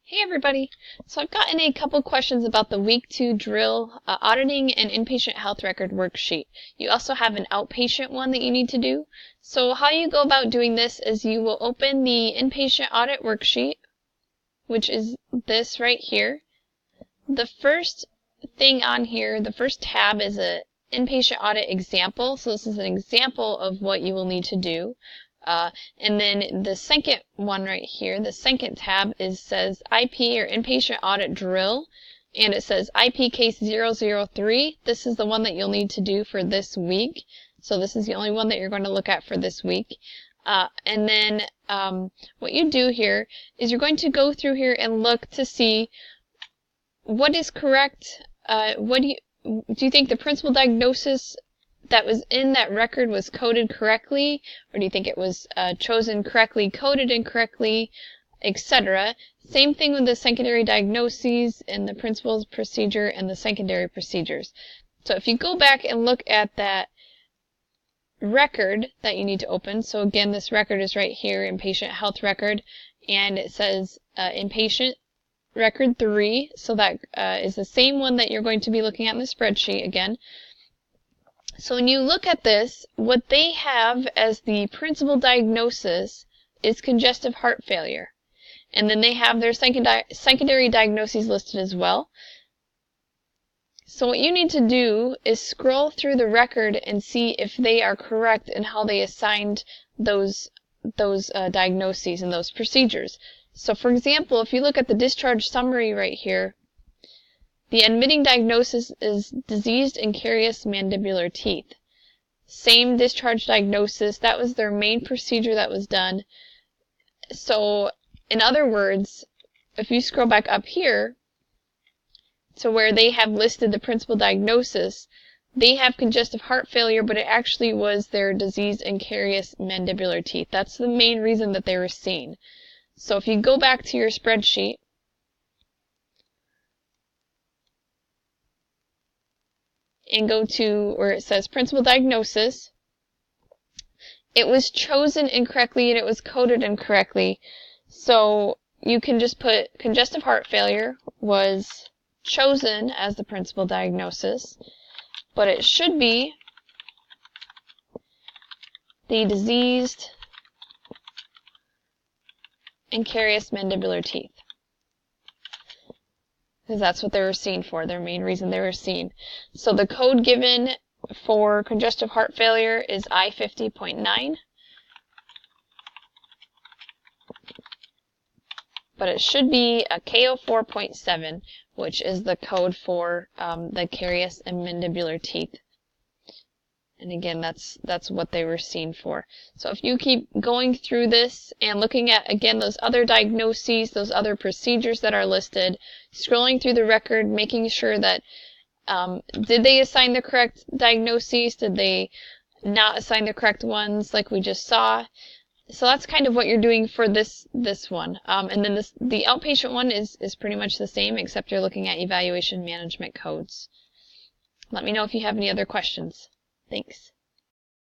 Hey everybody! So I've gotten a couple questions about the Week 2 drill, auditing an inpatient health record worksheet. You also have an outpatient one that you need to do. So how you go about doing this is you will open the inpatient audit worksheet, which is this right here. The first thing on here, the first tab is a inpatient audit example. So this is an example of what you will need to do. And then the second one right here, the second tab says IP or inpatient audit drill, and it says IP case 003. This is the one that you'll need to do for this week. So this is the only one that you're going to look at for this week. And then what you do here is you're going to go through here and look to see what is correct. What do you think the principal diagnosis that was in that record was coded correctly, or do you think it was chosen correctly, coded incorrectly, etc.? Same thing with the secondary diagnoses and the principal's procedure and the secondary procedures. So if you go back and look at that record that you need to open, so again this record is right here, inpatient health record, and it says inpatient record 3, so that is the same one that you're going to be looking at in the spreadsheet again. So when you look at this, what they have as the principal diagnosis is congestive heart failure. And then they have their secondary diagnoses listed as well. So what you need to do is scroll through the record and see if they are correct in how they assigned those diagnoses and those procedures. So for example, if you look at the discharge summary right here, the admitting diagnosis is diseased and carious mandibular teeth. Same discharge diagnosis. That was their main procedure that was done. So, in other words, if you scroll back up here to where they have listed the principal diagnosis, they have congestive heart failure, but it actually was their diseased and carious mandibular teeth. That's the main reason that they were seen. So if you go back to your spreadsheet, and go to where it says principal diagnosis, it was chosen incorrectly and it was coded incorrectly. So you can just put congestive heart failure was chosen as the principal diagnosis, but it should be the diseased and carious mandibular teeth, because that's what they were seen for, their main reason they were seen. So the code given for congestive heart failure is I50.9, but it should be a KO4.7, which is the code for the carious and mandibular teeth. And again, that's what they were seen for. So if you keep going through this and looking at, again, those other diagnoses, those other procedures that are listed, scrolling through the record, making sure that, did they assign the correct diagnoses? Did they not assign the correct ones like we just saw? So that's kind of what you're doing for this one. And then the outpatient one is pretty much the same, except you're looking at evaluation management codes. Let me know if you have any other questions. Thanks.